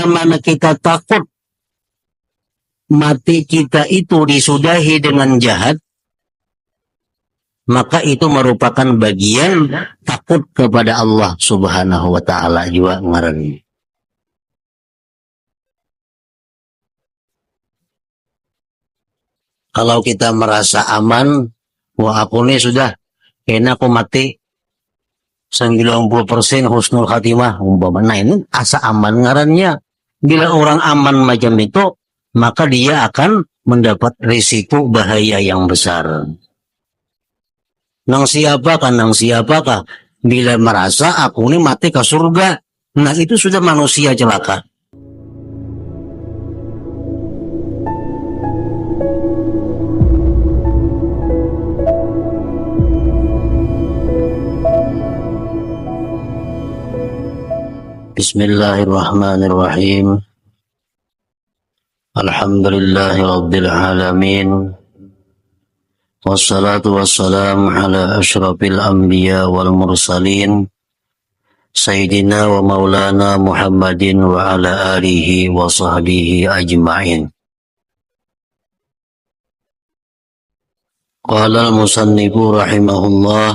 bila mana kita takut mati kita itu disudahi dengan jahat, maka itu merupakan bagian takut kepada Allah Subhanahu wa ta'ala juga ngarannya. Kalau kita merasa aman, wah aku nih sudah, kayaknya aku mati 90% husnul khatimah umpama. Nah ini asa aman ngarannya. Bila orang aman macam itu, maka dia akan mendapat risiko bahaya yang besar. Nang siapakah? Bila merasa aku ini mati ke surga, nah itu sudah manusia celaka. Bismillahirrahmanirrahim. Alhamdulillahi rabbil alamin. Wassalatu wassalamu ala asyrafil anbiya wal mursalin Sayyidina wa maulana Muhammadin wa ala alihi wa sahbihi ajma'in. Qala al-musannifu rahimahullah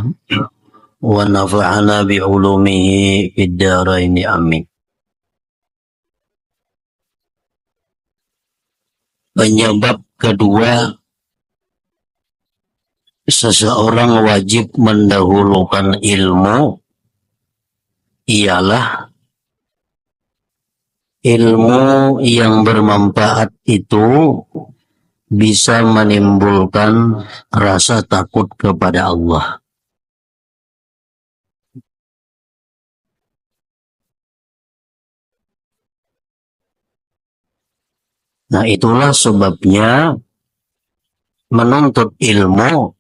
wa nafa'ana bi'ulumihi fid dharaini amin. Penyebab kedua, seseorang wajib mendahulukan ilmu ialah ilmu yang bermanfaat itu bisa menimbulkan rasa takut kepada Allah. Nah itulah sebabnya menuntut ilmu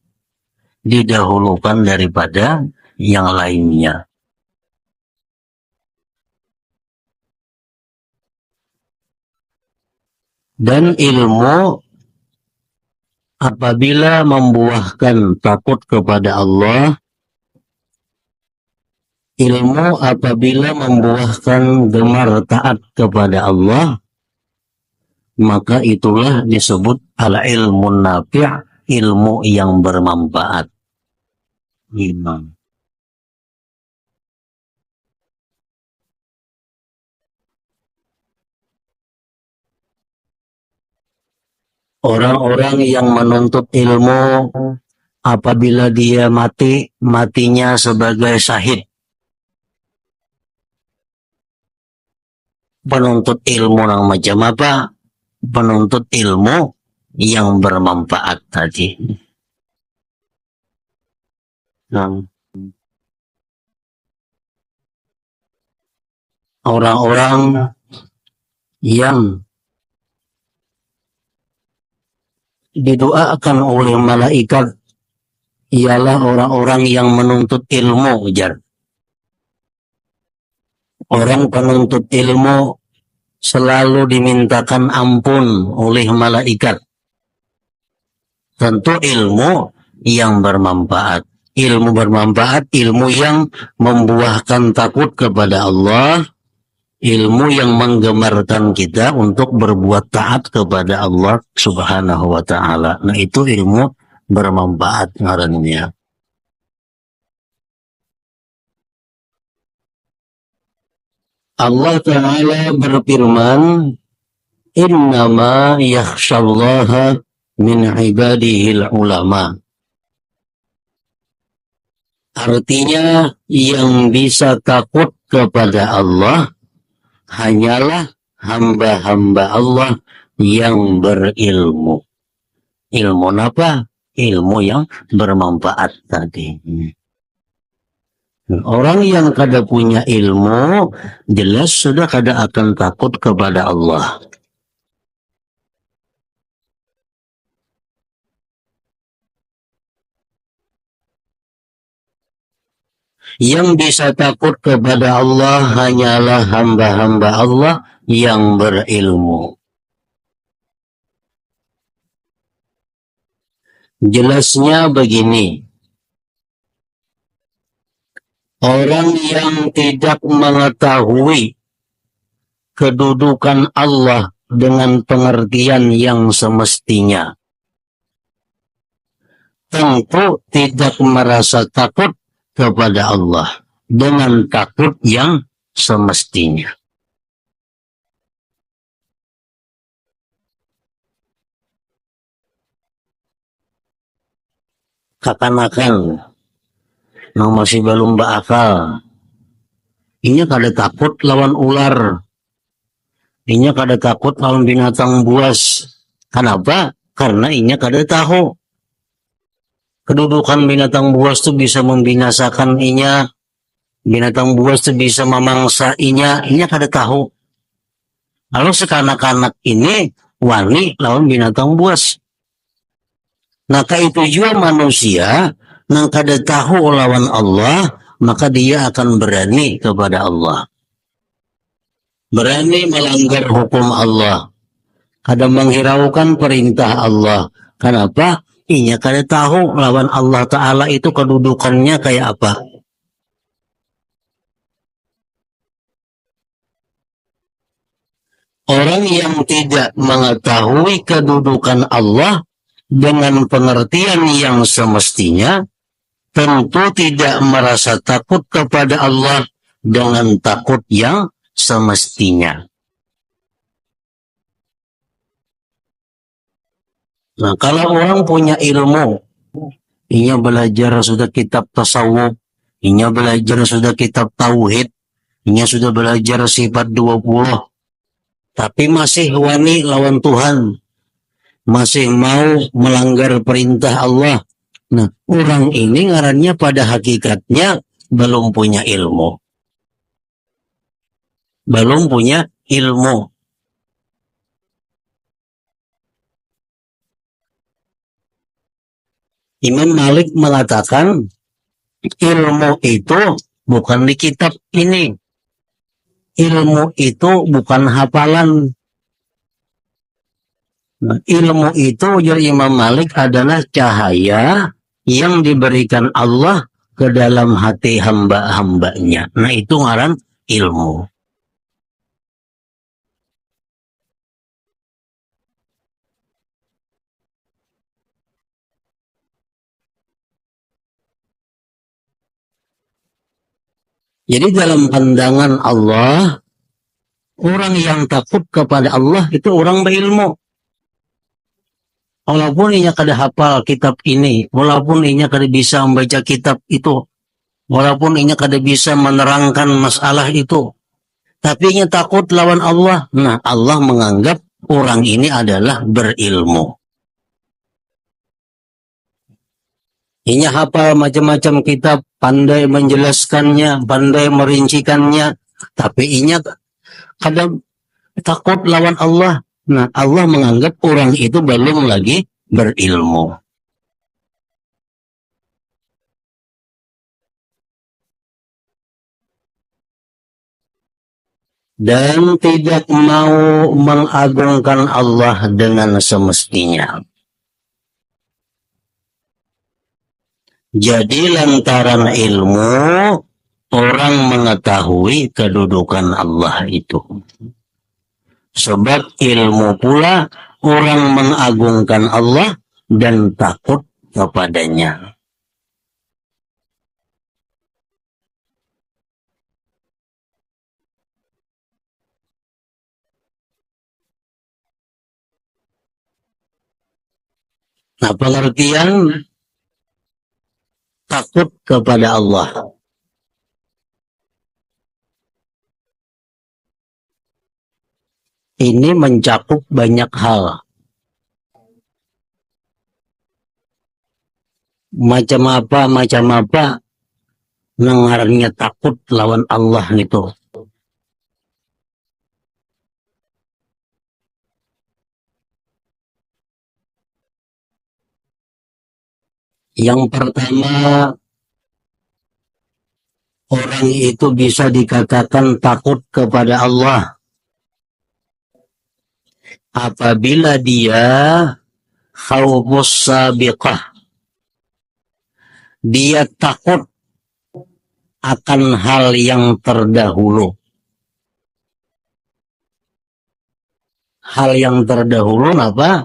didahulukan daripada yang lainnya. Dan ilmu apabila membuahkan takut kepada Allah, ilmu apabila membuahkan gemar taat kepada Allah, maka itulah disebut al-ilmun nafi', ilmu yang bermanfaat. Orang-orang yang menuntut ilmu apabila dia mati, matinya sebagai syahid. Penuntut ilmu yang macam apa? Penuntut ilmu yang bermanfaat tadi. Orang-orang yang didoakan oleh malaikat ialah orang-orang yang menuntut ilmu, ujar. Orang penuntut ilmu selalu dimintakan ampun oleh malaikat. Tentu ilmu yang bermanfaat. Ilmu bermanfaat, ilmu yang membuahkan takut kepada Allah, ilmu yang menggemarkan kita untuk berbuat taat kepada Allah Subhanahu wa ta'ala. Nah itu ilmu bermanfaat ngarannya. Allah Ta'ala berfirman, innama yakhshallaha min ibadihil ulama. Artinya yang bisa takut kepada Allah hanyalah hamba-hamba Allah yang berilmu. Ilmu apa? Ilmu yang bermanfaat tadi. Orang yang kada punya ilmu, jelas sudah kada akan takut kepada Allah. Yang bisa takut kepada Allah hanyalah hamba-hamba Allah yang berilmu. Jelasnya begini. Orang yang tidak mengetahui kedudukan Allah dengan pengertian yang semestinya, tentu tidak merasa takut kepada Allah dengan takut yang semestinya. Kakan-kakan yang masih belum berakal, inya kada takut lawan ular, inya kada takut lawan binatang buas. Kenapa? Karena inya kada tahu kedudukan binatang buas itu bisa membinasakan inya, binatang buas itu bisa memangsa inya kada tahu. Lalu sekanak-kanak ini wani lawan binatang buas. Maka itu juga manusia yang kada tahu lawan Allah, maka dia akan berani kepada Allah. Berani melanggar hukum Allah. Kada menghiraukan perintah Allah. Kenapa? Inya kada tahu lawan Allah Ta'ala itu kedudukannya kayak apa. Orang yang tidak mengetahui kedudukan Allah dengan pengertian yang semestinya, tentu tidak merasa takut kepada Allah dengan takut yang semestinya. Nah, kalau orang punya ilmu, inya belajar sudah kitab tasawuf, inya belajar sudah kitab tauhid, inya sudah belajar sifat 20, tapi masih wani lawan Tuhan, masih mau melanggar perintah Allah. Nah, orang ini ngarannya pada hakikatnya belum punya ilmu. Belum punya ilmu. Imam Malik mengatakan ilmu itu bukan di kitab ini. Ilmu itu bukan hafalan. Nah, ilmu itu ujar Imam Malik adalah cahaya yang diberikan Allah ke dalam hati hamba-hambanya. Nah, itu ngaran ilmu. Jadi dalam pandangan Allah, orang yang takut kepada Allah itu orang berilmu. Walaupun inya kada hafal kitab ini, walaupun inya kada bisa membaca kitab itu, walaupun inya kada bisa menerangkan masalah itu, tapi inya takut lawan Allah. Nah, Allah menganggap orang ini adalah berilmu. Inya hafal macam-macam kitab, pandai menjelaskannya, pandai merincikannya, tapi inya kadang takut lawan Allah. Nah, Allah menganggap orang itu belum lagi berilmu. Dan tidak mau mengagungkan Allah dengan semestinya. Jadi lantaran ilmu, orang mengetahui kedudukan Allah itu. Sebab ilmu pula orang mengagungkan Allah dan takut kepadanya. Nah, pengertian takut kepada Allah. Ini mencakup banyak hal. Macam apa nengarnya takut lawan Allah itu. Yang pertama, orang itu bisa dikatakan takut kepada Allah apabila dia khawfus sabiqah. Dia takut akan hal yang terdahulu. hal yang terdahulu apa?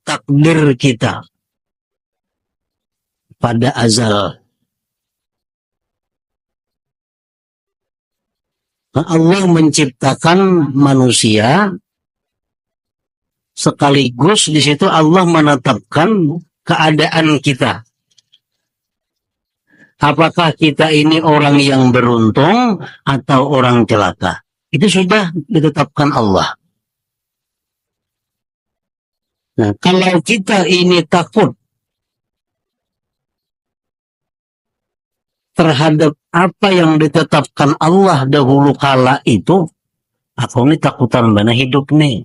Takdir kita pada azal. Allah menciptakan manusia sekaligus di situ Allah menetapkan keadaan kita. Apakah kita ini orang yang beruntung atau orang celaka? Itu sudah ditetapkan Allah. Nah, kalau kita ini takut terhadap apa yang ditetapkan Allah dahulu kala itu, aku ini takutan mana hidup nih.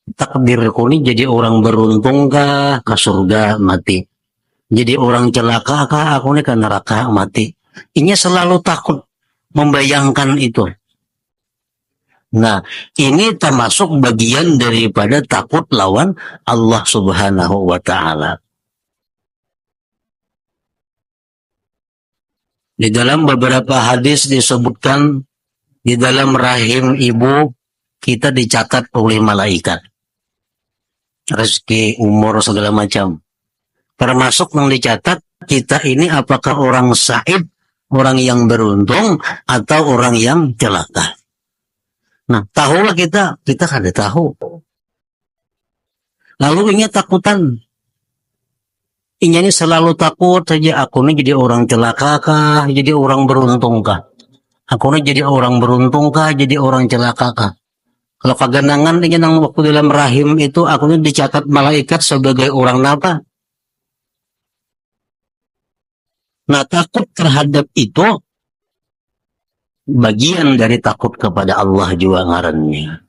Takdirku ini jadi orang beruntung kah ke surga mati. Jadi orang celaka kah aku ini ke neraka mati. Ini selalu takut membayangkan itu. Nah, ini termasuk bagian daripada takut lawan Allah Subhanahu wa Ta'ala. Di dalam beberapa hadis disebutkan di dalam rahim ibu kita dicatat oleh malaikat. Rezeki, umur, segala macam. Termasuk yang dicatat kita ini apakah orang said, orang yang beruntung, atau orang yang celaka. Nah, tahulah kita kada tahu. Lalu ini takutan. Ini selalu takut saja, aku ini jadi orang celaka kah, jadi orang beruntung kah? Aku ini jadi orang beruntung kah, jadi orang celaka kah? Kalau kaganangan ini nang waktu dalam rahim itu, aku ini dicatat malaikat sebagai orang apa? Nah, takut terhadap itu bagian dari takut kepada Allah juga ngarannya.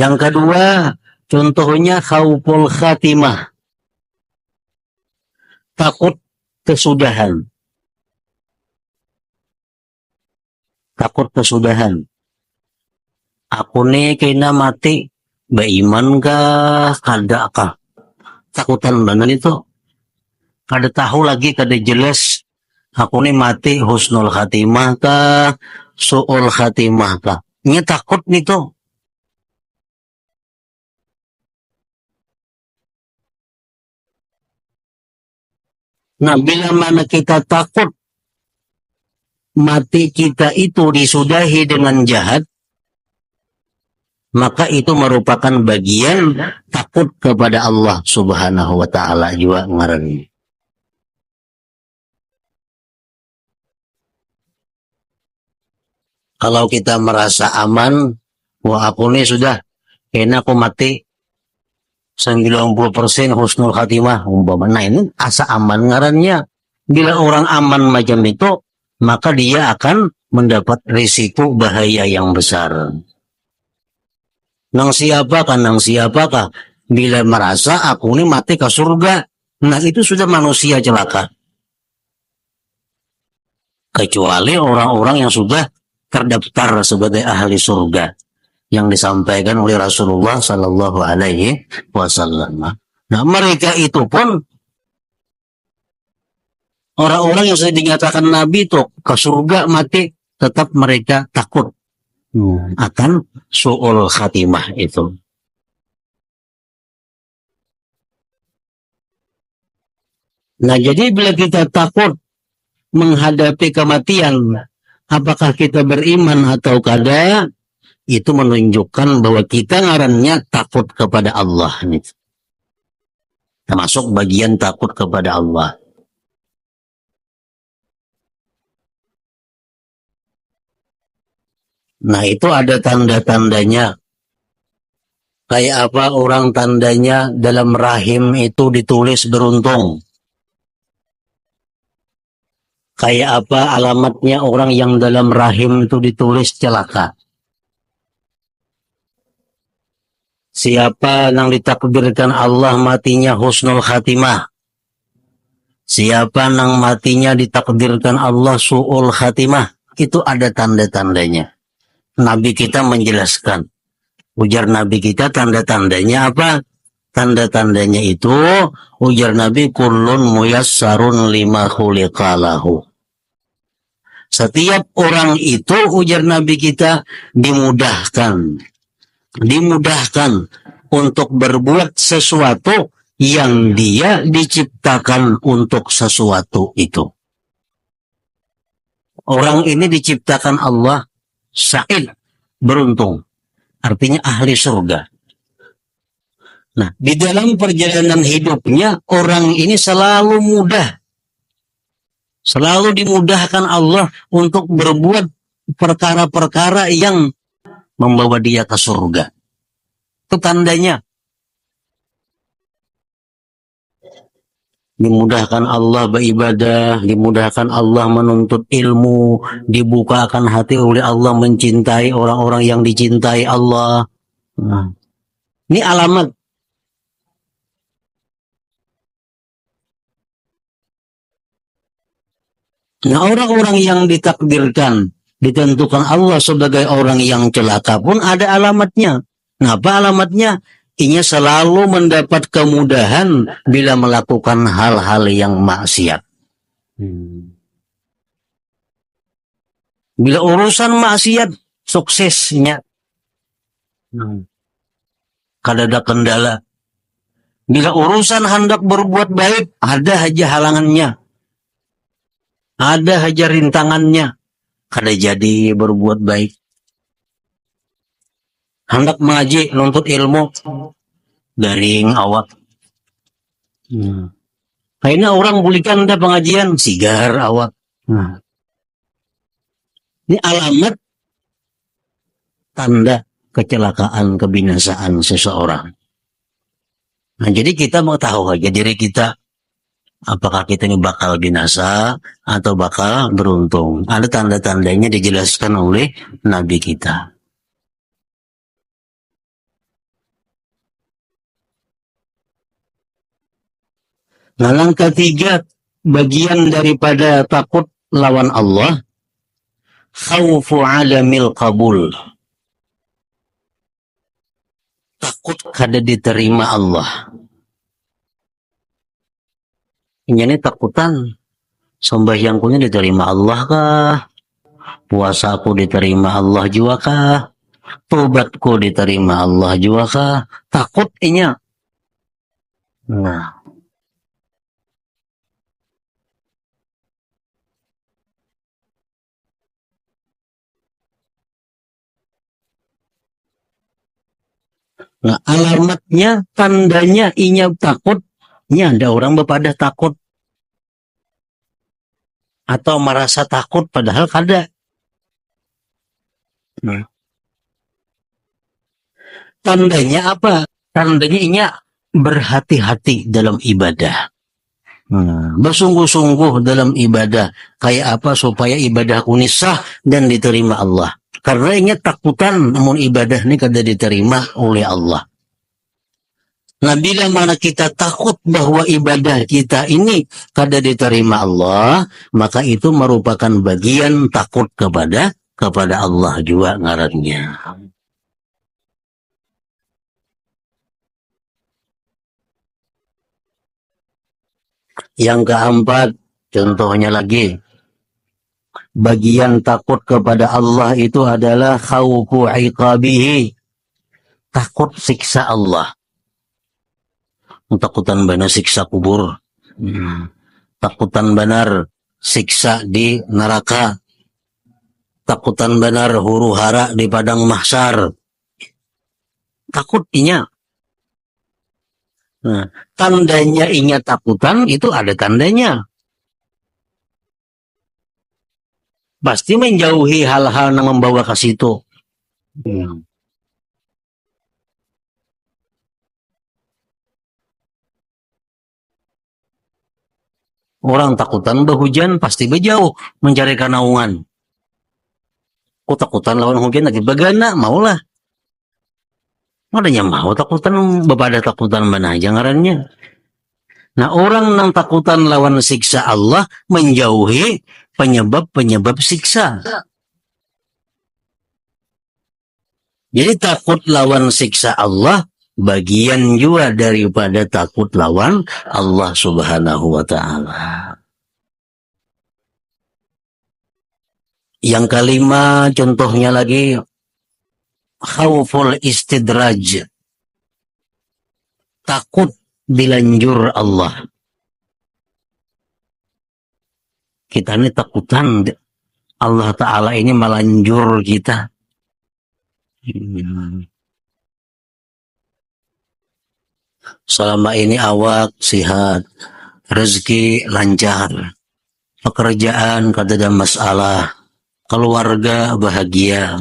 Yang kedua, contohnya khauful khatimah. Takut kesudahan. Takut kesudahan. Aku nih kena mati, beriman kah, kada kah? Takutan benar itu. Kada tahu lagi, kada jelas. Aku nih mati husnul khatimah kah, su'ul khatimah kah? Ini takut nih tuh. Nah, bila mana kita takut mati kita itu disudahi dengan jahat, maka itu merupakan bagian takut kepada Allah Subhanahu wa Ta'ala juga ngarannya. Kalau kita merasa aman, wah aku nih sudah, kena aku mati 90% husnul khatimah. Nah ini asa aman ngarannya. Bila orang aman macam itu, maka dia akan mendapat risiko bahaya yang besar. Nang siapakah? Bila merasa aku ini mati ke surga, nah itu sudah manusia celaka. Kecuali orang-orang yang sudah terdaftar sebagai ahli surga yang disampaikan oleh Rasulullah Sallallahu Alaihi Wasallam. Nah mereka itu pun orang-orang yang sudah dinyatakan Nabi itu ke surga mati, tetap mereka takut akan su'ul khatimah itu. Nah jadi bila kita takut menghadapi kematian, apakah kita beriman atau kada, itu menunjukkan bahwa kita ngarannya takut kepada Allah. Termasuk bagian takut kepada Allah. Nah itu ada tanda-tandanya. Kayak apa orang tandanya dalam rahim itu ditulis beruntung. Kayak apa alamatnya orang yang dalam rahim itu ditulis celaka. Siapa yang ditakdirkan Allah matinya husnul khatimah. Siapa yang matinya ditakdirkan Allah su'ul khatimah. Itu ada tanda-tandanya. Nabi kita menjelaskan. Ujar Nabi kita tanda-tandanya apa? Tanda-tandanya itu, ujar Nabi, kullun muyassarun lima khuliqalahu. Setiap orang itu, ujar Nabi kita, dimudahkan untuk berbuat sesuatu yang dia diciptakan untuk sesuatu itu. Orang ini diciptakan Allah sa'id, beruntung. Artinya ahli surga. Nah, di dalam perjalanan hidupnya, orang ini selalu mudah. Selalu dimudahkan Allah untuk berbuat perkara-perkara yang membawa dia ke surga. Itu tandanya. Dimudahkan Allah beribadah, dimudahkan Allah menuntut ilmu, dibukakan hati oleh Allah mencintai orang-orang yang dicintai Allah. Nah, ini alamat. Nah, orang-orang yang ditakdirkan, ditentukan Allah sebagai orang yang celaka pun ada alamatnya. Nah, apa alamatnya? Ia selalu mendapat kemudahan bila melakukan hal-hal yang maksiat. Bila urusan maksiat, suksesnya kadada kendala. Bila urusan hendak berbuat baik, ada aja halangannya. Ada aja rintangannya. Kada jadi berbuat baik. Hendak mengaji, nuntut ilmu, garing awak. Kayaknya orang bulikan ada pengajian, sigar awak. Ini alamat tanda kecelakaan, kebinasaan seseorang. Nah, jadi kita mau tahu aja diri kita, apakah kita ini bakal binasa atau bakal beruntung. Ada tanda-tandanya dijelaskan oleh Nabi kita. Nah, langkah 3, bagian daripada takut lawan Allah, khawfu alamil qabul. Takut kada diterima Allah. Ini takutan, sembahyangku diterima Allah kah? Puasaku diterima Allah juga kah? Tobatku diterima Allah juga kah? Takut inya. Nah, alamatnya, tandanya inya takut. Ini ada orang berpada takut atau merasa takut padahal kada. Tandanya apa? Tandanya inya berhati-hati dalam ibadah. Bersungguh-sungguh dalam ibadah. Kayak apa supaya ibadahku ini sah dan diterima Allah. Karena inya takutan namun ibadah ini kada diterima oleh Allah. Nah, bila mana kita takut bahwa ibadah kita ini kada diterima Allah, maka itu merupakan bagian takut kepada Allah juga ngarannya. Yang keempat, contohnya lagi, bagian takut kepada Allah itu adalah khawfu iqabihi, takut siksa Allah. Takutan benar siksa kubur, takutan benar siksa di neraka, takutan benar huru hara di padang mahsyar. Takut inya. Nah, tandanya inya takutan itu ada tandanya. Pasti menjauhi hal-hal yang membawa ke situ. Orang takutan berhujan pasti berjauh mencari kanaungan. Kok takutan lawan hujan lagi bagana maulah. Adanya mau takutan bepada takutan mana aja ngarannya. Nah, orang yang takutan lawan siksa Allah menjauhi penyebab-penyebab siksa. Jadi takut lawan siksa Allah bagian juga daripada takut lawan Allah Subhanahu wa taala. Yang kelima contohnya lagi khauful istidraj. Takut dilanjur Allah. Kita ini takutan Allah Ta'ala ini melanjur kita. Selama ini awak sehat, rezeki lancar, pekerjaan kada ada masalah, keluarga bahagia.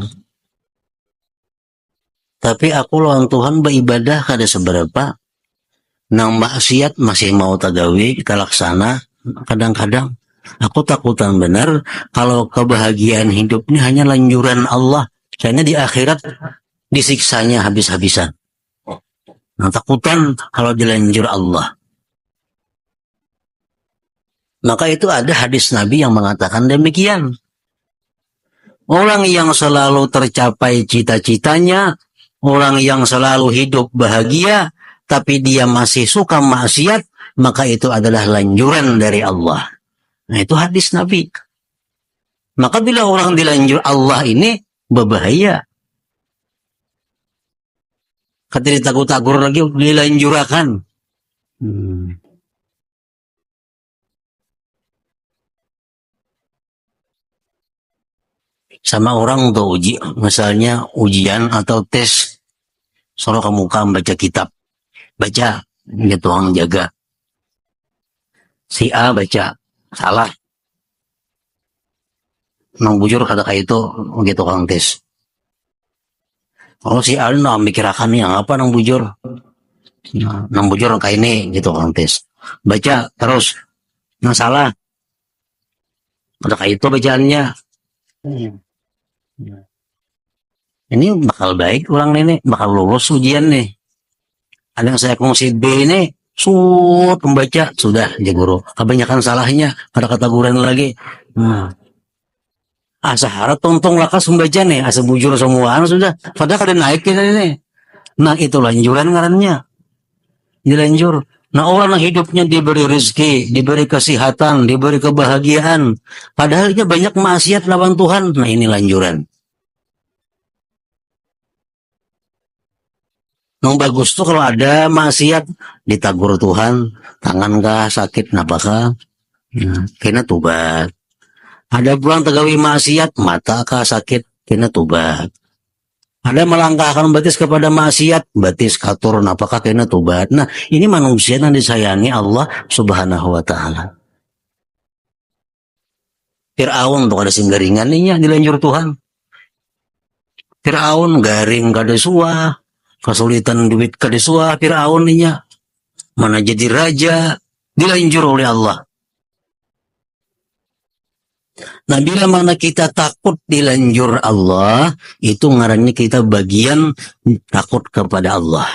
Tapi aku lawan Tuhan beribadah kada seberapa, nang maksiat masih mau tagawi kita laksana. Kadang-kadang aku takutan benar kalau kebahagiaan hidup ini hanya lanjuran Allah. Kayaknya di akhirat disiksanya habis-habisan. Nah, takutan kalau dilanjur Allah. Maka itu ada hadis Nabi yang mengatakan demikian. Orang yang selalu tercapai cita-citanya, orang yang selalu hidup bahagia, tapi dia masih suka maksiat, maka itu adalah lanjuran dari Allah. Nah, itu hadis Nabi. Maka bila orang dilanjur Allah ini berbahaya. Kata ditakut-takur lagi dilanjurakan. Sama orang untuk uji, misalnya ujian atau tes, selalu kamu baca kitab. Baca, gitu orang jaga. Si A baca, salah. Nang bujur kata kayak itu, gitu orang tes. Oh si A nang mikirakan nih, apa nang bujur? Nang bujur kayak ini, gitu orang tes. Baca terus, nang salah. Kata kayak itu bacaannya. Ini bakal baik orang ini, bakal lulus ujian nih. Ada yang saya kongsi B ini, membaca, sudah ya guru. Kebanyakan salahnya, ada kataguran lagi. Asa harap tongtong lakas membaca nih, asa bujur semua, sudah. Padahal kada naik kita ini. Nah itu lanjuran ngarannya. Dilanjur. Nah orang yang hidupnya diberi rezeki, diberi kesehatan, diberi kebahagiaan. Padahal dia banyak maksiat lawan Tuhan. Nah ini lanjuran. Nang bagus tuh kalau ada maksiat ditagur Tuhan, tangan kah sakit napakah? Kena tobat. Ada pulang tegawi maksiat, mata kah sakit, kena tobat. Ada melangkahkan batis kepada maksiat, batis katur napakah kena tobat. Nah, ini manusia yang disayangi Allah Subhanahu wa taala. Fir'aun tuh ada singgaringan nih dilanjur Tuhan. Fir'aun garing kada suah. Kesulitan duit kadesua Fir'aun nya mana jadi raja dilanjur oleh Allah. Nah bila mana kita takut dilanjur Allah, itu ngarannya kita bagian takut kepada Allah.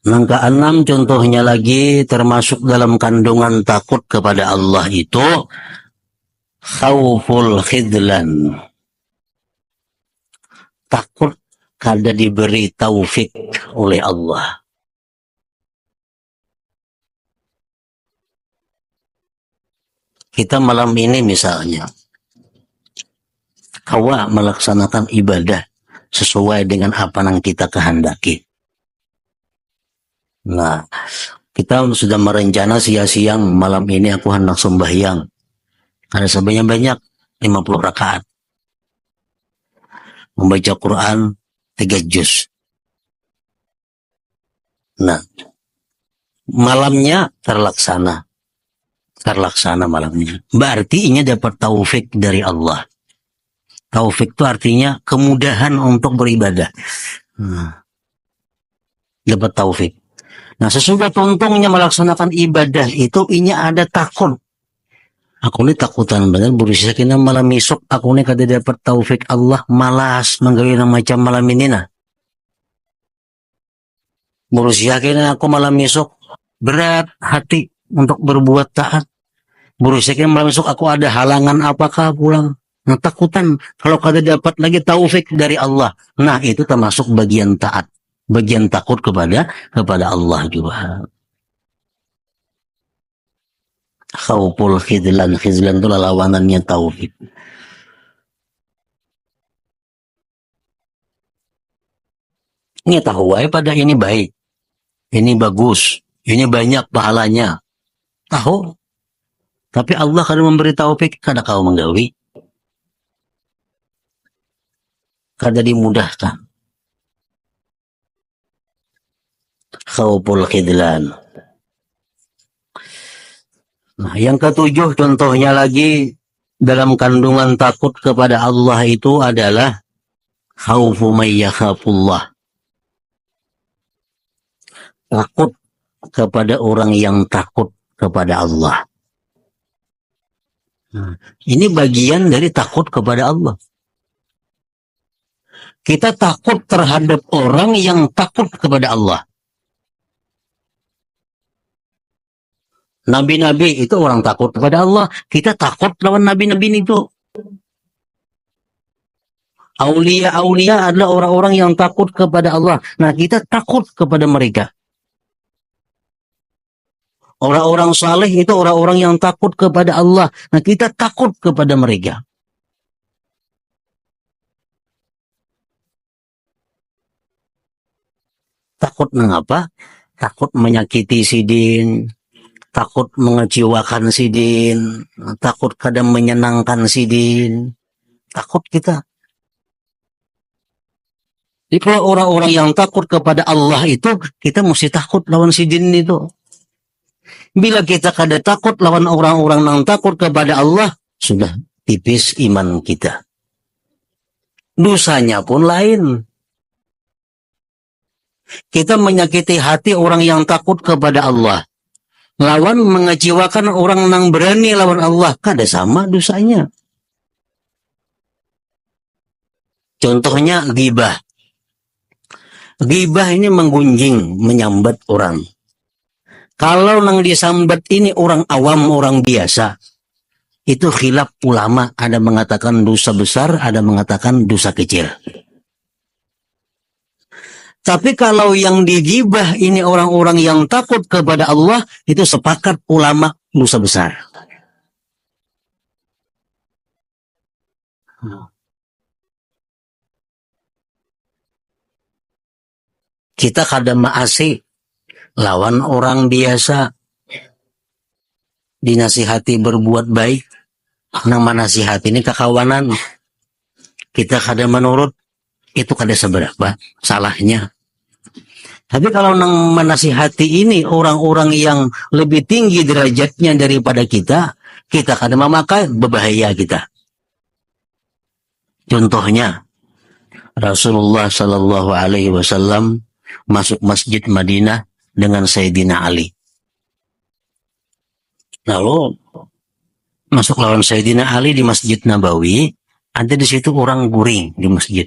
Yang keenam contohnya lagi termasuk dalam kandungan takut kepada Allah itu khauful khidlan. Takut kada diberi taufik oleh Allah. Kita malam ini misalnya, kawa melaksanakan ibadah sesuai dengan apa yang kita kehendaki. Nah, kita sudah merencana siang-siang malam ini aku hendak sembahyang. Ada sebanyak-banyak 50 rakaat. Membaca Quran 3 juz. Nah, malamnya terlaksana malamnya. Berarti ini dapat taufik dari Allah. Taufik itu artinya kemudahan untuk beribadah. Dapat taufik. Nah, sesudah tuntungnya melaksanakan ibadah itu, ini ada takut. Aku ini takutan benar berusaha kena malam esok aku ini kada dapat taufik Allah, malas menggawe macam malam ini nah. Berusaha kena aku malam esok berat hati untuk berbuat taat. Berusaha kena malam esok aku ada halangan apakah pulang. Nah, takutan kalau kada dapat lagi taufik dari Allah. Nah, itu termasuk bagian taat, bagian takut kepada Allah juga. Khauful khidlan, khidlan itu lawanannya taufik. Ini tahu pada ini baik, ini bagus, ini banyak pahalanya. Tahu, tapi Allah kada memberi taufik, kada kau menggawi, kada dimudahkan. Khauful khidlan. Nah, yang ketujuh contohnya lagi dalam kandungan takut kepada Allah itu adalah khaufu may yakhafullah. Takut kepada orang yang takut kepada Allah. Nah, ini bagian dari takut kepada Allah. Kita takut terhadap orang yang takut kepada Allah. Nabi-nabi itu orang takut kepada Allah. Kita takut lawan nabi-nabi itu. Aulia-aulia adalah orang-orang yang takut kepada Allah. Nah, kita takut kepada mereka. Orang-orang saleh itu orang-orang yang takut kepada Allah. Nah, kita takut kepada mereka. Takut mengapa? Takut menyakiti sidin, takut mengecewakan sidin, takut kadang menyenangkan sidin. Takut kita. Jadi kalau orang-orang yang takut kepada Allah itu, kita mesti takut lawan sidin itu. Bila kita kada takut lawan orang-orang yang takut kepada Allah, sudah tipis iman kita. Dosanya pun lain. Kita menyakiti hati orang yang takut kepada Allah. Lawan mengecewakan orang yang berani lawan Allah, kada sama dosanya. Contohnya ghibah. Ghibah ini menggunjing, menyambat orang. Kalau nang disambat ini orang awam, orang biasa, itu khilaf ulama. Ada mengatakan dosa besar, ada mengatakan dosa kecil. Tapi kalau yang digibah ini orang-orang yang takut kepada Allah, itu sepakat ulama dosa besar. Kita kada maasi lawan orang biasa, dinasihati berbuat baik, nama nasihat ini kekawanan, kita kada menurut, itu kada seberapa salahnya. Tapi kalau nang menasihati ini orang-orang yang lebih tinggi derajatnya daripada kita, kita kada memakai, berbahaya kita. Contohnya Rasulullah Sallallahu Alaihi Wasallam masuk masjid Madinah dengan Sayyidina Ali. Lalu masuk lawan Sayyidina Ali di Masjid Nabawi, ada di situ orang guring di masjid.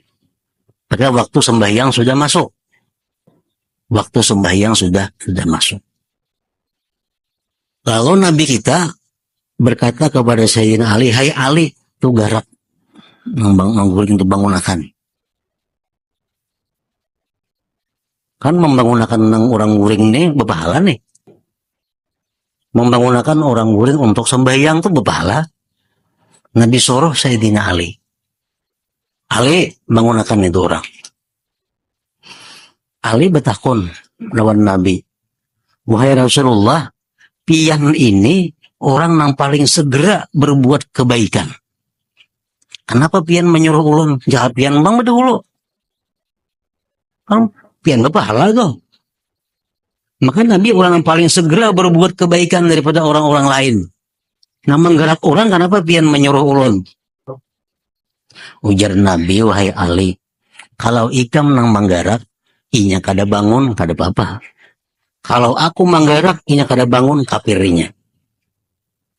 Pada waktu sembahyang sudah masuk. Waktu sembahyang sudah masuk. Lalu Nabi kita berkata kepada Sayyidina Ali, "Hai Ali, tu garap mengguring untuk bangunakan." Kan membangunakan orang guring ini berpahala nih. Membangunakan orang guring untuk sembahyang itu berpahala. Nabi suruh Sayyidina Ali. Ali bangunakan itu orang. Ali bertakun lawan Nabi. Wahai Rasulullah, pian ini orang yang paling segera berbuat kebaikan. Kenapa pian menyuruh ulun? Jahat pian bang berdahulu. Kan pian berpahala tuh. Maka Nabi orang yang paling segera berbuat kebaikan daripada orang-orang lain. Nah, menggerak orang, kenapa pian menyuruh ulun? Ujar Nabi, wahai Ali, kalau ikam nang menggerak, inya kada bangun, kada apa-apa. Kalau aku menggerak, inya kada bangun, kapirinya.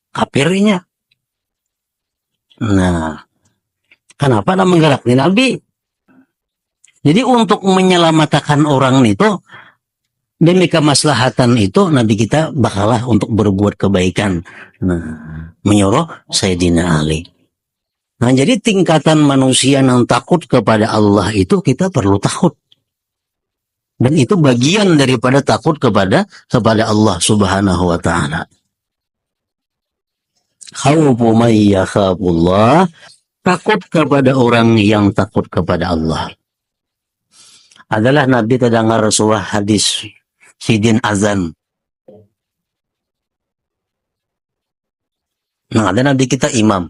Kapirinya. Nah, kenapa nang menggerak nih Nabi? Jadi untuk menyelamatkan orang itu, demi kemaslahatan itu, Nabi kita bakalah untuk berbuat kebaikan. Nah, menyuruh Sayyidina Ali. Nah, jadi tingkatan manusia yang takut kepada Allah itu kita perlu takut. Dan itu bagian daripada takut kepada Allah Subhanahu wa taala. Khawfu man yakhafullah, takut kepada orang yang takut kepada Allah. Adalah Nabi terdengar sebuah hadis sidin azan. Nah, ada Nabi kita imam.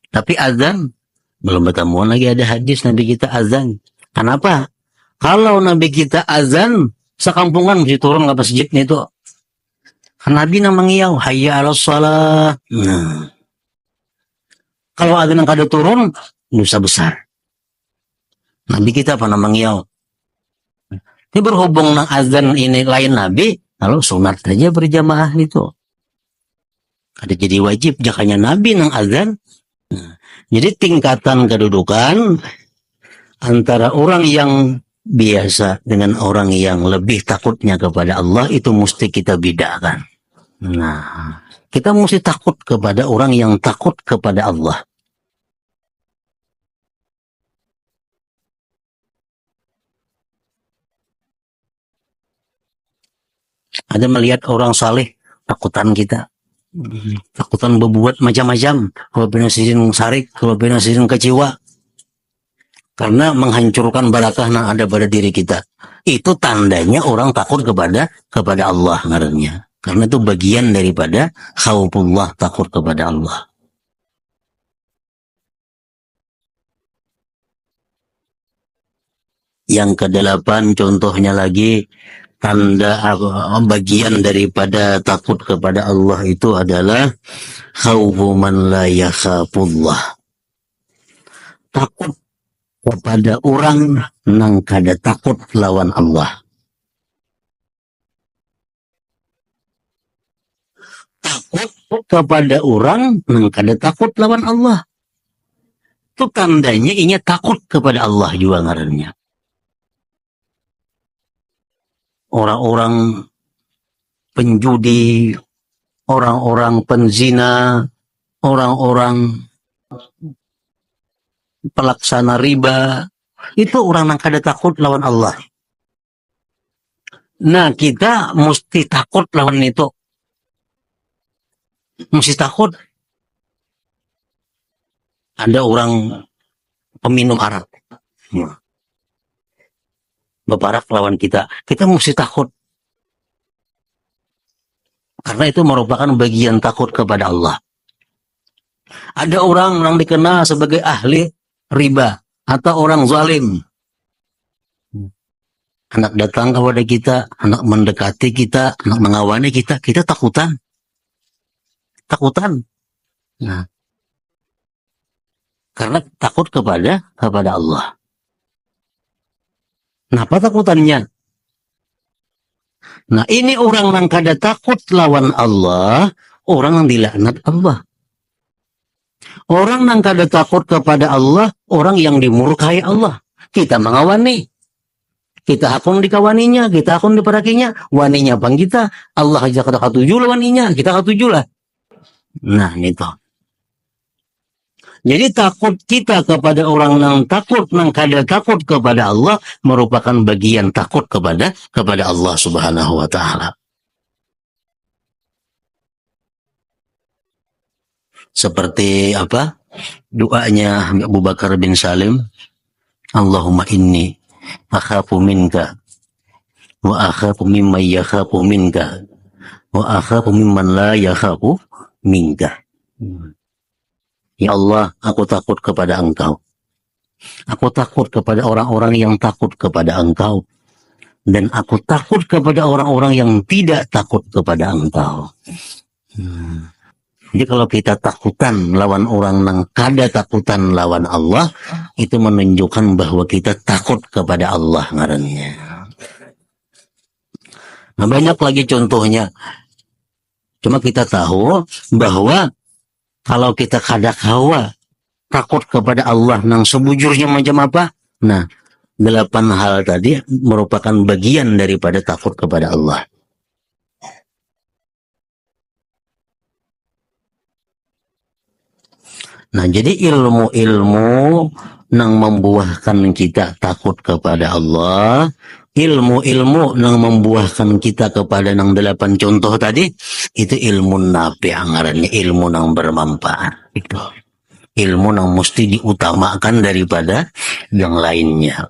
Tapi azan belum bertemuan lagi ada hadis Nabi kita azan. Kenapa? Kalau Nabi kita azan, sekampungan mesti turun ke masjidnya itu. Nabi nang mengiyau, hayya 'alas shalah. Nah. Kalau azan yang kada turun, dosa besar. Nabi kita apa nang mengiyau? Ini berhubung nang azan ini lain Nabi, lalu sunat saja berjamaah itu. Ada jadi wajib jakanya Nabi nang azan. Nah. Jadi tingkatan kedudukan antara orang yang biasa dengan orang yang lebih takutnya kepada Allah itu mesti kita bedakan. Nah, kita mesti takut kepada orang yang takut kepada Allah. Ada melihat orang saleh, takutan kita. Takutan berbuat macam-macam. Kalau benar sisin sarik, kalau benar sisin kecewa. Karena menghancurkan barakah yang ada pada diri kita. Itu tandanya orang takut kepada Allah ngarannya. Karena itu bagian daripada khaufullah, takut kepada Allah. Yang kedelapan contohnya lagi, tanda bagian daripada takut kepada Allah itu adalah khaufu man la yakhafullah. Takut kepada orang nang kada takut lawan Allah. Takut kepada orang nang kada takut lawan Allah. Itu tandanya inya takut kepada Allah juga ngarannya. Orang-orang penjudi, orang-orang penzina, orang-orang pelaksana riba, itu orang yang kada takut lawan Allah. Nah, kita mesti takut lawan itu. Mesti takut. Ada orang peminum arak. Beparak lawan kita. Kita mesti takut. Karena itu merupakan bagian takut kepada Allah. Ada orang yang dikenal sebagai ahli riba atau orang zalim. Anak datang kepada kita, anak mendekati kita, anak mengawani kita, kita takutan. Takutan. Nah, karena takut kepada Allah. Kenapa takutannya? Nah, ini orang yang kada takut lawan Allah, orang yang dilaknat Allah. Orang yang kada takut kepada Allah, orang yang dimurkai Allah. Kita mengawani. Kita akan dikawaninya, kita akan diperakinya. Waninya bang kita, Allah aja kada katuju lah waninya, kita katuju lah. Nah, itu. Jadi takut kita kepada orang yang takut, yang kada takut kepada Allah, merupakan bagian takut kepada Allah Subhanahu wa taala. Seperti apa? Doanya Abu Bakar bin Salim, Allahumma inni akhafu minka wa akhafu mimman yakhafu minka wa akhafu mimman la yakhafu minka. Ya Allah, aku takut kepada Engkau. Aku takut kepada orang-orang yang takut kepada Engkau. Dan aku takut kepada orang-orang yang tidak takut kepada Engkau. Jadi kalau kita takutan lawan orang yang kada takutan lawan Allah, itu menunjukkan bahwa kita takut kepada Allah ngarannya. Nah, banyak lagi contohnya. Cuma kita tahu bahwa kalau kita kada hawa takut kepada Allah nang sebujurnya macam apa? Nah, 8 hal tadi merupakan bagian daripada takut kepada Allah. Nah, jadi ilmu-ilmu yang membuahkan kita takut kepada Allah, ilmu-ilmu yang membuahkan kita kepada yang 8 contoh tadi, itu ilmu nafi ngarannya, ilmu yang bermanfaat. Itu ilmu yang mesti diutamakan daripada yang lainnya.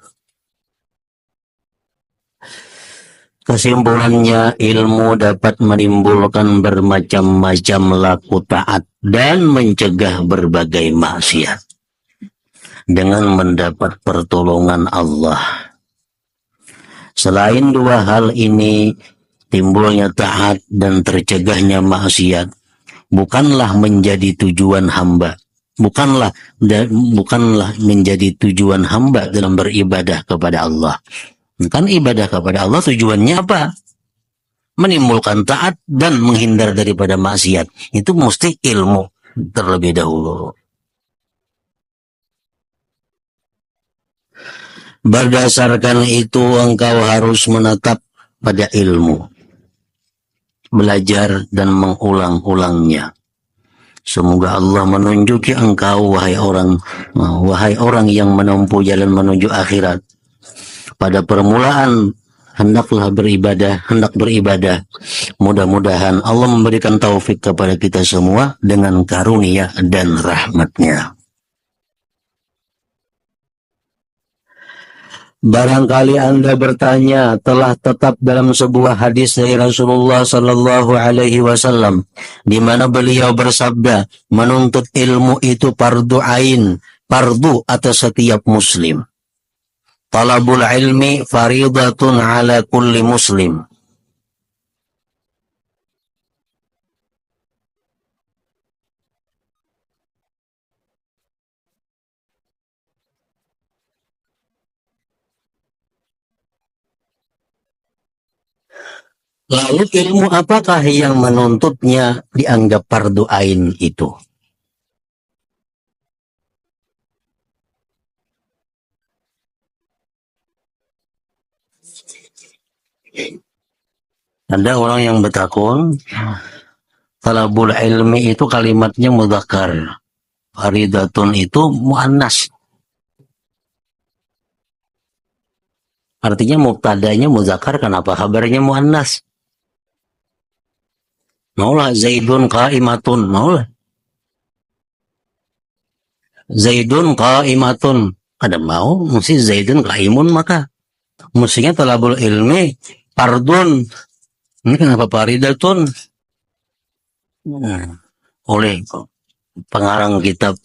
Kesimpulannya, ilmu dapat menimbulkan bermacam-macam laku taat dan mencegah berbagai maksiat dengan mendapat pertolongan Allah. Selain dua hal ini, timbulnya taat dan tercegahnya maksiat bukanlah menjadi tujuan hamba. Bukanlah menjadi tujuan hamba dalam beribadah kepada Allah. Kan ibadah kepada Allah tujuannya apa? Menimbulkan taat dan menghindar daripada maksiat. Itu mesti ilmu terlebih dahulu. Berdasarkan itu engkau harus menetap pada ilmu, belajar dan mengulang-ulangnya. Semoga Allah menunjuki engkau, wahai orang yang menempuh jalan menuju akhirat. Pada permulaan hendak beribadah. Mudah-mudahan Allah memberikan taufik kepada kita semua dengan karunia dan rahmatnya. Barangkali Anda bertanya, telah tetap dalam sebuah hadis dari Rasulullah Sallallahu Alaihi Wasallam, di mana beliau bersabda, menuntut ilmu itu fardu ain, fardu atas setiap muslim. Talabul ilmi faridatun ala kulli muslim. Lalu ilmu apakah yang menuntutnya dianggap fardu ain itu? Ada orang yang bertakun, talabul ilmi itu kalimatnya mudzakkar, faridatun itu muannas. Artinya mubtadanya mudzakkar, kenapa kabarnya muannas? Maulah Zaidun qaimatun, maulah Zaidun qaimatun. Ada mau mesti Zaidun qaimun, maka mestinya talabul ilmi fardun. Ini kenapa faridatun? Oleh pengarang kitab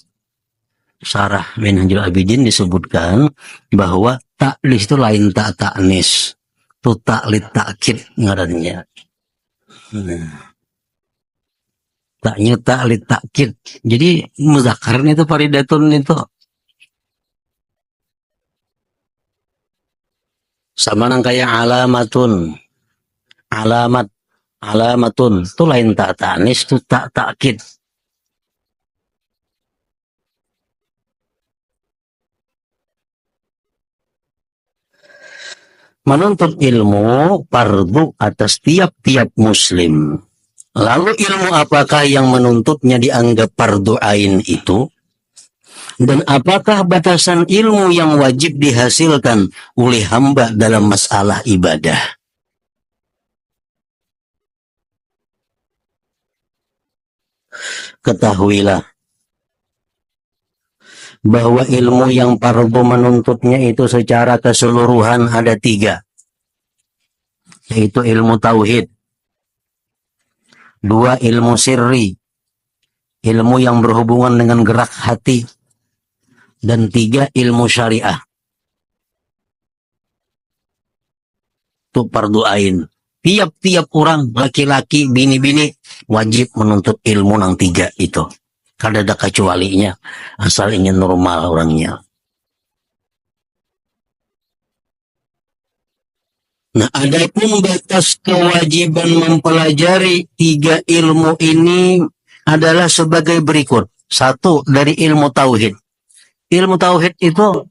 Syarah Minhajul Abidin disebutkan bahwa ta'lis itu lain tak ta'nis, itu ta'lid ta'kid ngarannya. Taknya ta'lid ta'kid. Jadi mudzakarnya itu faridatun itu. Sama nang kayak alamatun. Alamatun itu lain tak ta'nis, itu tak ta'kid. Menuntut ilmu fardu atas tiap-tiap muslim. Lalu ilmu apakah yang menuntutnya dianggap fardu ain itu? Dan apakah batasan ilmu yang wajib dihasilkan oleh hamba dalam masalah ibadah? Ketahuilah bahwa ilmu yang fardu menuntutnya itu secara keseluruhan ada 3, yaitu ilmu tauhid, 2 ilmu sirri, ilmu yang berhubungan dengan gerak hati, dan 3 ilmu syariah. Itu fardu ain. Tiap-tiap orang, laki-laki, bini-bini, wajib menuntut ilmu yang 3 itu. Kada ada kecualinya, asal ingin normal orangnya. Nah, adapun batas kewajiban mempelajari 3 ilmu ini adalah sebagai berikut. 1, dari ilmu tauhid. Ilmu tauhid itu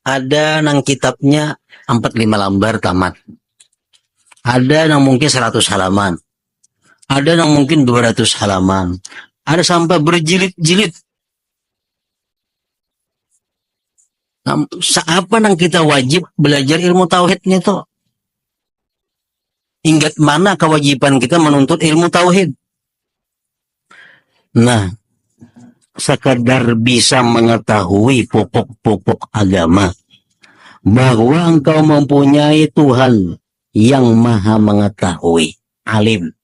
ada nang kitabnya 4-5 lembar tamat. Ada yang mungkin 100 halaman. Ada yang mungkin 200 halaman. Ada sampai berjilid-jilid Nah, apa yang kita wajib belajar ilmu tauhid itu? Ingat mana kewajiban kita menuntut ilmu tauhid? Nah, sekadar bisa mengetahui pokok-pokok agama, bahwa engkau mempunyai Tuhan yang maha mengetahui, alim,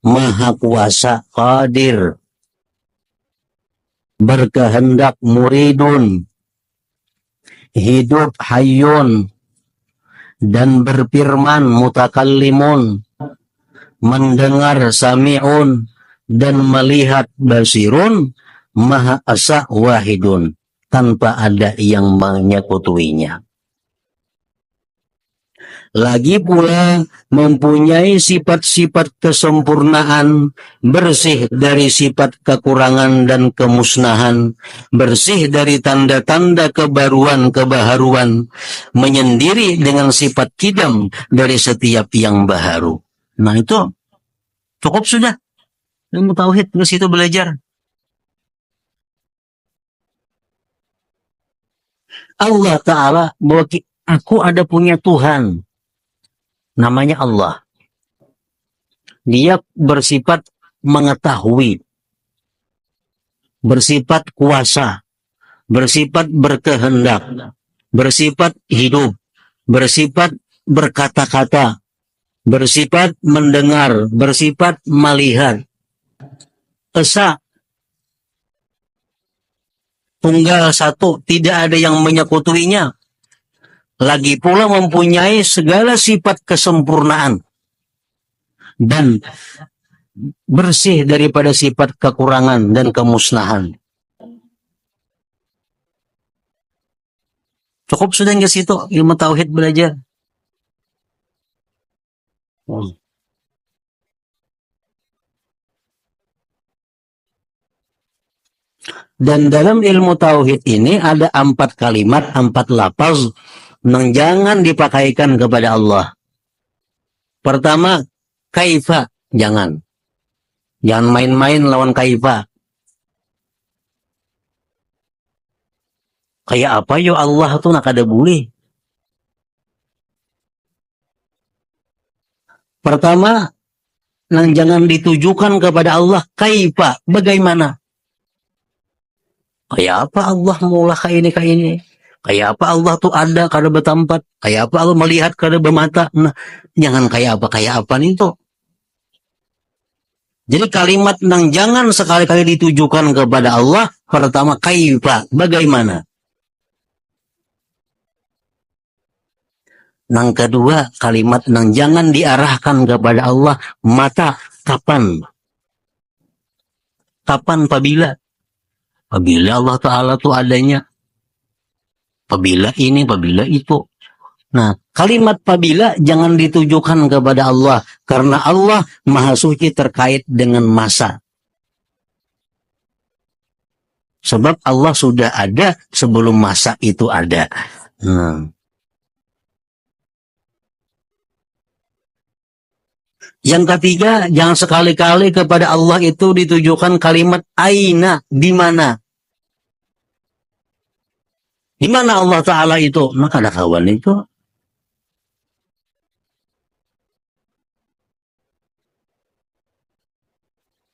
maha kuasa, qadir, berkehendak, muridun, hidup, hayyun, dan berfirman, mutakallimun, mendengar, sami'un, dan melihat, basirun, maha esa, wahidun, tanpa ada yang menyekutuinya. Lagi pula mempunyai sifat-sifat kesempurnaan, bersih dari sifat kekurangan dan kemusnahan, bersih dari tanda-tanda kebaruan, menyendiri dengan sifat kidam dari setiap yang baharu. Nah itu cukup sudah. Ilmu tauhid ke situ belajar. Allah Ta'ala bahwa aku ada punya Tuhan, namanya Allah. Dia bersifat mengetahui, bersifat kuasa, bersifat berkehendak, bersifat hidup, bersifat berkata-kata, bersifat mendengar, bersifat melihat. Esa, tunggal satu, tidak ada yang menyekutuinya. Lagi pula mempunyai segala sifat kesempurnaan dan bersih daripada sifat kekurangan dan kemusnahan. Cukup sudah nggak situ ilmu tauhid belajar? Dan dalam ilmu tauhid ini ada 4 kalimat, 4 lafaz yang jangan dipakaikan kepada Allah. Pertama, kaifa, jangan. Jangan main-main lawan kaifa. Kayak apa yo Allah tuh nak ada boleh. Pertama, yang jangan ditujukan kepada Allah, kaifa, bagaimana? Kayak apa Allah mula kayak ini? Kayak apa Allah tuh ada kada bertempat? Kayak apa Allah melihat kada bermata? Nah, jangan kayak apa nih tuh. Jadi kalimat yang jangan sekali-kali ditujukan kepada Allah, pertama kaifa, bagaimana? Yang kedua, kalimat yang jangan diarahkan kepada Allah, mata, kapan? Kapan, apabila? Apabila Allah Ta'ala tuh adanya. Apabila ini, apabila itu. Nah, kalimat apabila jangan ditujukan kepada Allah. Karena Allah Maha Suci terkait dengan masa. Sebab Allah sudah ada sebelum masa itu ada. Yang ketiga, jangan sekali-kali kepada Allah itu ditujukan kalimat aina, di mana. Di mana Allah Ta'ala itu? Maka ada kawan itu.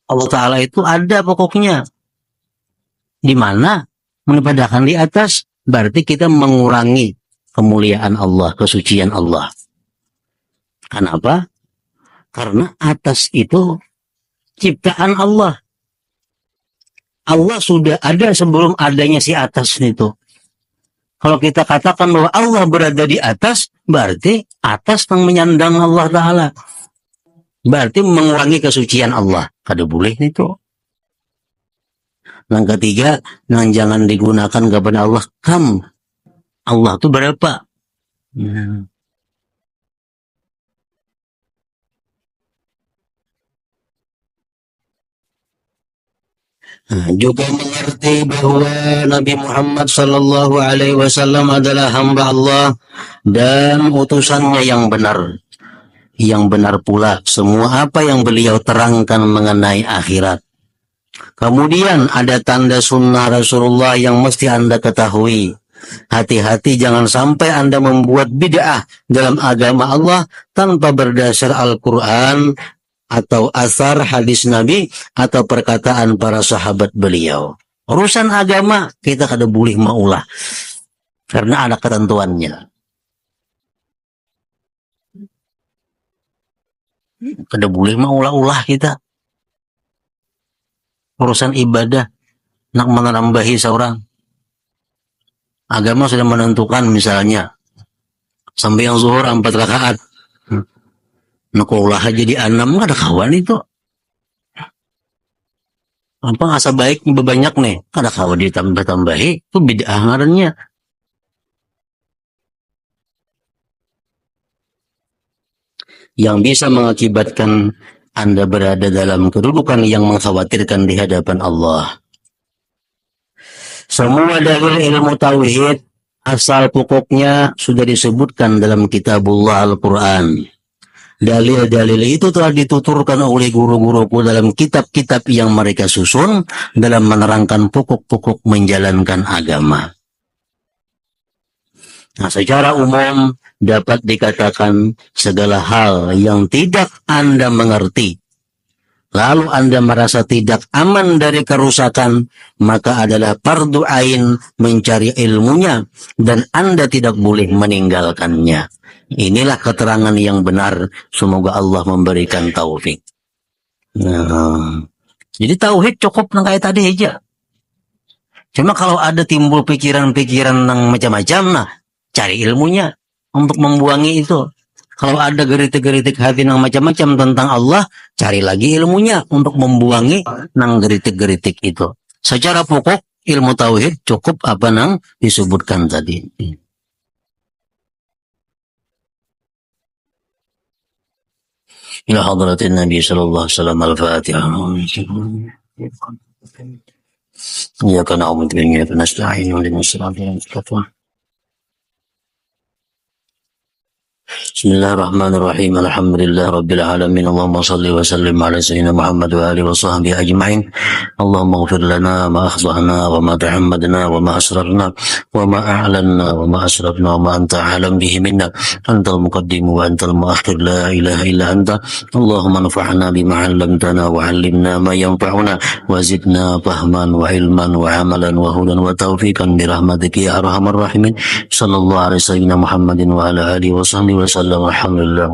Allah Ta'ala itu ada pokoknya. Di mana? Menempatkan di atas, berarti kita mengurangi kemuliaan Allah, kesucian Allah. Kenapa? Karena atas itu ciptaan Allah. Allah sudah ada sebelum adanya si atas itu. Kalau kita katakan bahwa Allah berada di atas, berarti atas yang menyandang Allah Ta'ala. Berarti mengurangi kesucian Allah. Kada boleh itu. Yang ketiga, yang jangan digunakan kepada Allah, kam. Allah itu berapa? Juga mengerti bahwa Nabi Muhammad Sallallahu Alaihi Wasallam adalah hamba Allah dan utusannya yang benar. Yang benar pula semua apa yang beliau terangkan mengenai akhirat. Kemudian ada tanda sunnah Rasulullah yang mesti Anda ketahui. Hati-hati jangan sampai Anda membuat bid'ah dalam agama Allah tanpa berdasar Al-Quran atau asar hadis Nabi atau perkataan para sahabat beliau. Urusan agama kita kada boleh maulah karena ada ketentuannya. Kada boleh maulah-ulah kita. Urusan ibadah nak menambahi seorang. Agama sudah menentukan misalnya sampai yang zuhur 4 rakaat. Nakulah jadi 6 nggak ada kawan itu. Apa asa baik banyak nih, ada kawan ditambah-tambahi itu bid'ah ngarannya. Yang bisa mengakibatkan Anda berada dalam kedudukan yang mengkhawatirkan di hadapan Allah. Semua dalil ilmu tauhid asal pokoknya sudah disebutkan dalam kitabullah Al-Quran. Dalil-dalil itu telah dituturkan oleh guru-guruku dalam kitab-kitab yang mereka susun dalam menerangkan pokok-pokok menjalankan agama. Nah, secara umum dapat dikatakan segala hal yang tidak Anda mengerti, lalu Anda merasa tidak aman dari kerusakan, maka adalah fardu ain mencari ilmunya dan Anda tidak boleh meninggalkannya. Inilah keterangan yang benar. Semoga Allah memberikan taufik. Nah, jadi tauhid cukup nang kayak tadi aja. Cuma kalau ada timbul pikiran-pikiran yang macam-macam, nah cari ilmunya untuk membuangi itu. Kalau ada geritik-geritik hati yang macam-macam tentang Allah, cari lagi ilmunya untuk membuangi nang geritik-geritik itu. Secara pokok ilmu tauhid cukup apa nang disebutkan tadi. Ila hadratin Nabi sallallahu alaihi wasallam al-Fatihah. Iyyaka na'budu wa iyyaka nasta'in ihdinas siratal mustaqim. Bismillahirrahmanirrahim. Alhamdulillah rabbil alamin. Allahumma salli wa sallim ala sayyidina Muhammad wa alihi wa sahbihi ajma'in. Allahumma ighfir lana ma akhtana wa ma tahammadna wa ma asrarna wa ma a'lanna wa ma asrafna wa ma anta a'lam bihi minna. Antal muqaddim wa antal muakhir, la ilaha illa anta. Allahumma anfa'na bima 'allamtana wa 'allimna ma yanfa'una wa zidna fahman wa ilman wa 'amalan wa hudan wa tawfiqan bi rahmatika ya arhamar rahimin. Sallallahu alaihi sayyidina Muhammadin wa ala alihi wa sahbihi wa sallam. Alhamdulillah.